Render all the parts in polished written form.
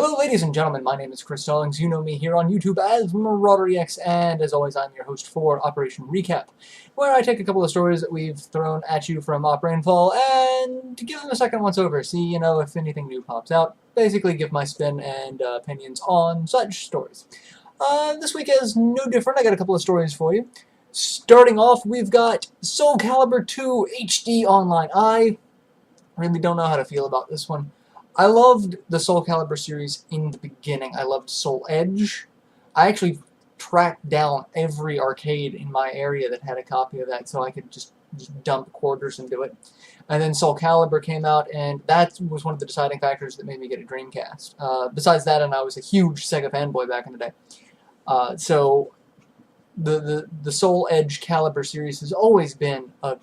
Hello ladies and gentlemen, my name is Chris Stollings. You know me here on YouTube as MarauderEX, and as always I'm your host for Operation Recap, where I take a couple of stories that we've thrown at you from Rainfall and give them a second once over, see, if anything new pops out. Basically give my spin and opinions on such stories. This week is no different. I got a couple of stories for you. Starting off, we've got Soul Calibur 2 HD Online. I really don't know how to feel about this one. I loved the Soul Calibur series in the beginning. I loved Soul Edge. I actually tracked down every arcade in my area that had a copy of that so I could just dump quarters into it. And then Soul Calibur came out, and that was one of the deciding factors that made me get a Dreamcast. Besides that, and I was a huge Sega fanboy back in the day. So the Soul Edge Calibur series has always been a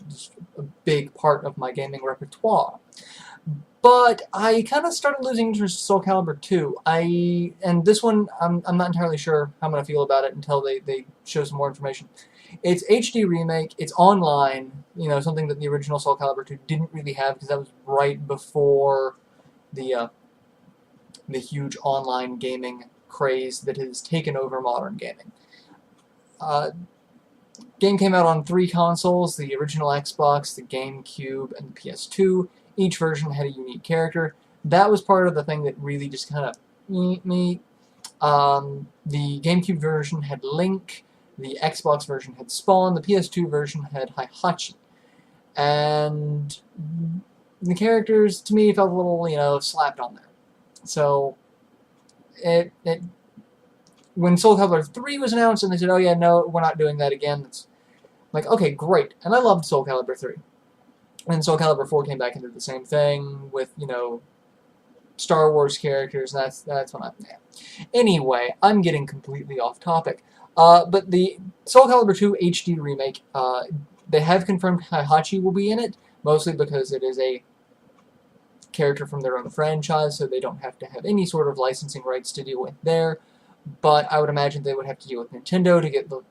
big part of my gaming repertoire. But I kind of started losing interest in Soul Calibur 2. And this one, I'm not entirely sure how I'm going to feel about it until they show some more information. It's HD remake, it's online, something that the original Soul Calibur 2 didn't really have because that was right before the huge online gaming craze that has taken over modern gaming. Game came out on 3 consoles, the original Xbox, the GameCube, and the PS2. Each version had a unique character. That was part of the thing that really just kind of me. The GameCube version had Link, the Xbox version had Spawn, the PS2 version had Heihachi. And the characters, to me, felt a little, slapped on there. So, when Soul Calibur 3 was announced and they said, oh yeah, no, we're not doing that again, it's like, okay, great. And I loved Soul Calibur 3. And Soul Calibur 4 came back into the same thing with, Star Wars characters, and that's when Anyway, I'm getting completely off topic. But the Soul Calibur 2 HD remake, they have confirmed Heihachi will be in it, mostly because it is a character from their own franchise, so they don't have to have any sort of licensing rights to deal with there. But I would imagine they would have to deal with Nintendo to get the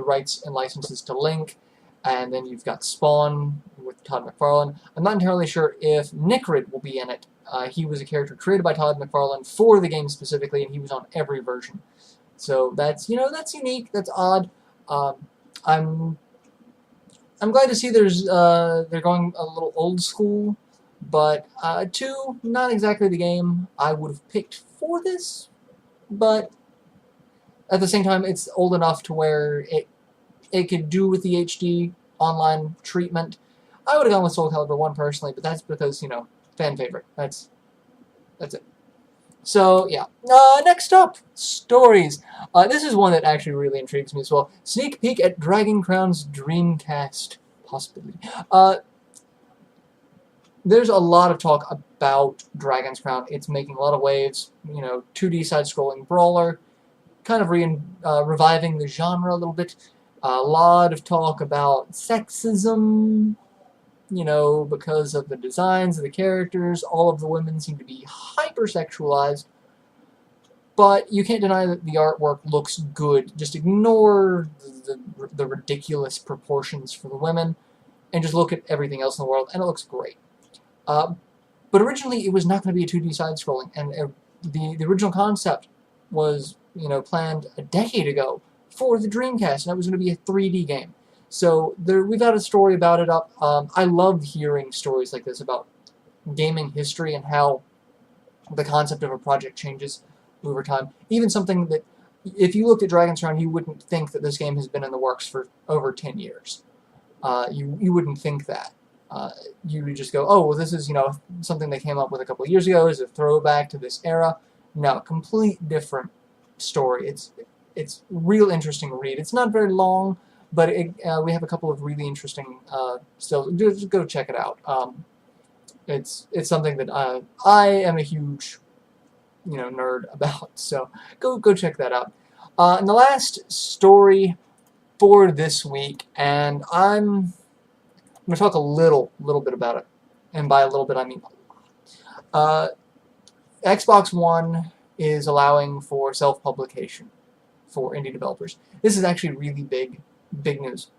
rights and licenses to Link. And then you've got Spawn with Todd McFarlane. I'm not entirely sure if Nicrid will be in it. He was a character created by Todd McFarlane for the game specifically, and he was on every version. So that's that's unique. That's odd. I'm glad to see they're going a little old school, but 2, not exactly the game I would have picked for this. But at the same time, it's old enough to where it could do with the HD online treatment. I would have gone with Soul Calibur 1 personally, but that's because, fan favorite. That's it. So, yeah. Next up, stories. This is one that actually really intrigues me as well. Sneak peek at Dragon Crown's Dreamcast possibility. There's a lot of talk about Dragon's Crown. It's making a lot of waves. 2D side-scrolling brawler, kind of reviving the genre a little bit. A lot of talk about sexism, because of the designs of the characters. All of the women seem to be hypersexualized. But you can't deny that the artwork looks good. Just ignore the ridiculous proportions for the women and just look at everything else in the world, and it looks great. But originally it was not going to be a 2D side-scrolling, and the original concept was, planned a decade ago for the Dreamcast, and it was going to be a 3D game. So we've got a story about it up. I love hearing stories like this about gaming history and how the concept of a project changes over time. Even something that, if you looked at Dragon's Crown, you wouldn't think that this game has been in the works for over 10 years. You wouldn't think that. You would just go, oh, well, this is, something they came up with a couple of years ago as a throwback to this era. No, complete different story. It's real interesting to read. It's not very long, but we have a couple of really interesting stills. Just go check it out. It's something that I am a huge nerd about. So go check that out. And the last story for this week, and I'm going to talk a little bit about it, and by a little bit I mean a lot. Xbox One is allowing for self-publication for indie developers. This is actually really big news.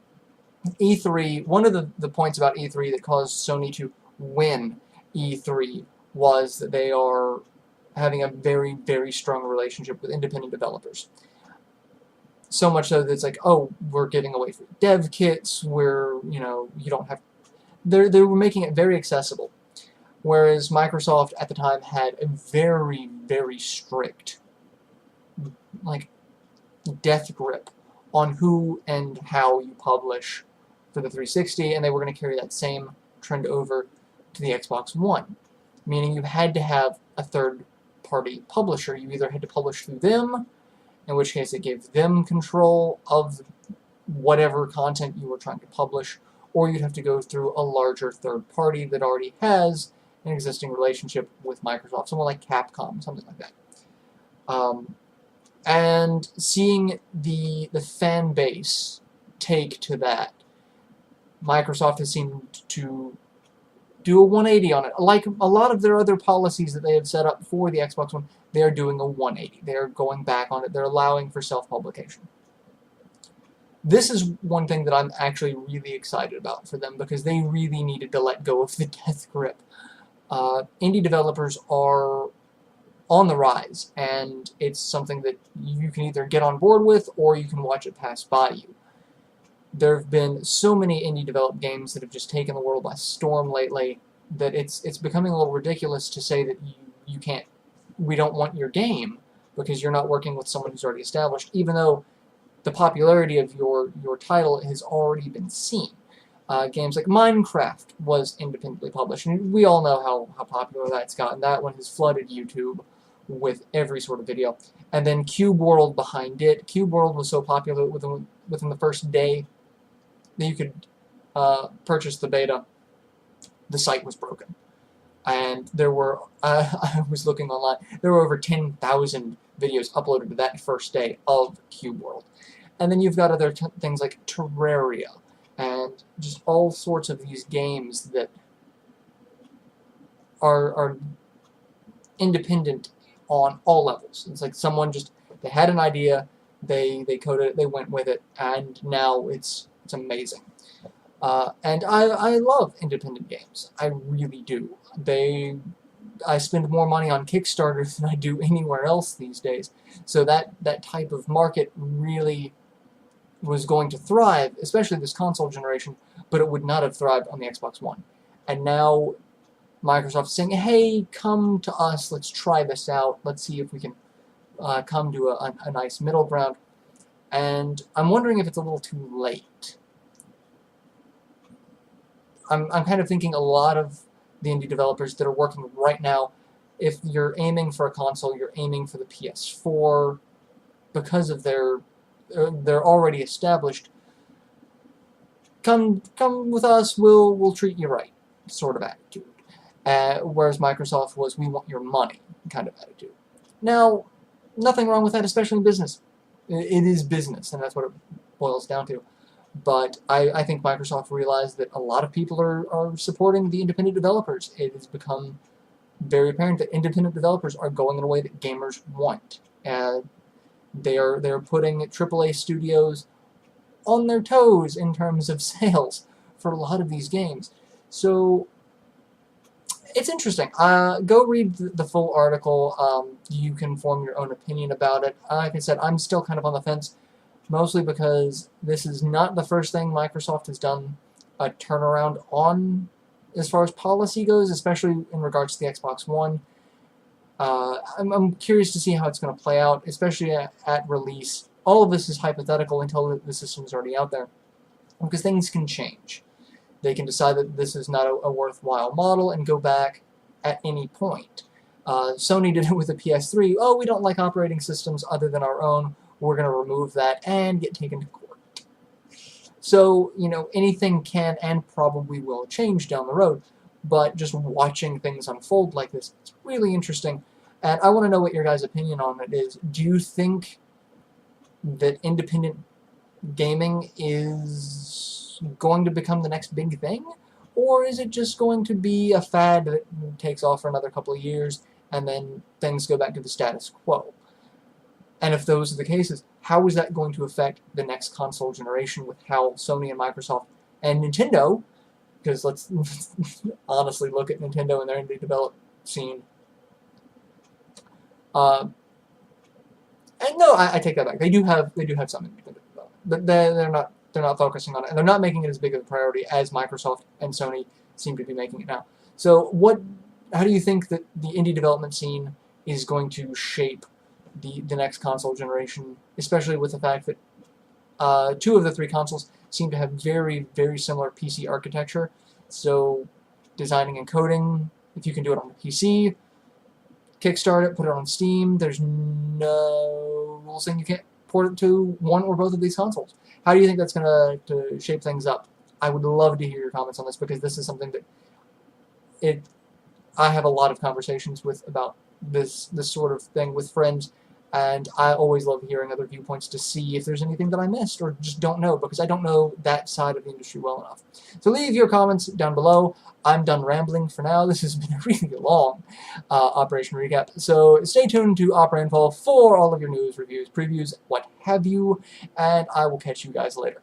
E3, one of the points about E3 that caused Sony to win E3 was that they are having a very, very strong relationship with independent developers. So much so that it's like, oh, we're giving away free dev kits, you don't have... They were making it very accessible. Whereas Microsoft at the time had a very, very strict, like, death grip on who and how you publish for the 360, and they were going to carry that same trend over to the Xbox One. Meaning you had to have a third-party publisher. You either had to publish through them, in which case it gave them control of whatever content you were trying to publish, or you'd have to go through a larger third party that already has an existing relationship with Microsoft, someone like Capcom, something like that. And seeing the fan base take to that, Microsoft has seemed to do a 180 on it. Like a lot of their other policies that they have set up for the Xbox One, they are doing a 180. They are going back on it. They're allowing for self-publication. This is one thing that I'm actually really excited about for them, because they really needed to let go of the death grip. Indie developers are on the rise, and it's something that you can either get on board with or you can watch it pass by you. There have been so many indie developed games that have just taken the world by storm lately that it's becoming a little ridiculous to say that you can't, we don't want your game because you're not working with someone who's already established, even though the popularity of your title has already been seen. Games like Minecraft was independently published, and we all know how popular that's gotten. That one has flooded YouTube with every sort of video. And then Cube World behind it. Cube World was so popular within the first day that you could purchase the beta. The site was broken. And there were, I was looking online, there were over 10,000 videos uploaded to that first day of Cube World. And then you've got other things like Terraria, and just all sorts of these games that are independent on all levels. It's like someone they had an idea, they coded it, they went with it, and now it's amazing. And I love independent games. I really do. I spend more money on Kickstarter than I do anywhere else these days. So that type of market really was going to thrive, especially this console generation, but it would not have thrived on the Xbox One. And now Microsoft's saying, hey, come to us, let's try this out, let's see if we can come to a nice middle ground. And I'm wondering if it's a little too late. I'm kind of thinking a lot of the indie developers that are working right now, if you're aiming for a console, you're aiming for the PS4, because of they're already established. Come with us, we'll treat you right, sort of attitude. Whereas Microsoft was, we want your money kind of attitude. Now, nothing wrong with that, especially in business. It is business, and that's what it boils down to. But I think Microsoft realized that a lot of people are supporting the independent developers. It has become very apparent that independent developers are going in a way that gamers want. They're putting AAA studios on their toes in terms of sales for a lot of these games. So it's interesting. Go read the full article. You can form your own opinion about it. Like I said, I'm still kind of on the fence, mostly because this is not the first thing Microsoft has done a turnaround on as far as policy goes, especially in regards to the Xbox One. I'm curious to see how it's going to play out, especially at release. All of this is hypothetical until the system is already out there, because things can change. They can decide that this is not a worthwhile model and go back at any point. Sony did it with the PS3. Oh, we don't like operating systems other than our own. We're going to remove that and get taken to court. So, anything can and probably will change down the road. But just watching things unfold like this, it's really interesting. And I want to know what your guys' opinion on it is. Do you think that independent gaming is going to become the next big thing? Or is it just going to be a fad that takes off for another couple of years and then things go back to the status quo? And if those are the cases, how is that going to affect the next console generation with how Sony and Microsoft and Nintendo, because let's honestly look at Nintendo and their indie development scene, And no, I take that back. They do have some independent development, but they're not focusing on it, and they're not making it as big of a priority as Microsoft and Sony seem to be making it now. So how do you think that the indie development scene is going to shape the next console generation, especially with the fact that 2 of the 3 consoles seem to have very, very similar PC architecture? So designing and coding, if you can do it on the PC, kickstart it, put it on Steam, there's no rules saying you can't port it to one or both of these consoles. How do you think that's going to shape things up? I would love to hear your comments on this, because this is something that I have a lot of conversations with about this sort of thing with friends, and I always love hearing other viewpoints to see if there's anything that I missed or just don't know, because I don't know that side of the industry well enough. So leave your comments down below. I'm done rambling for now. This has been a really long Operation Recap. So stay tuned to Rainfall for all of your news, reviews, previews, what have you, and I will catch you guys later.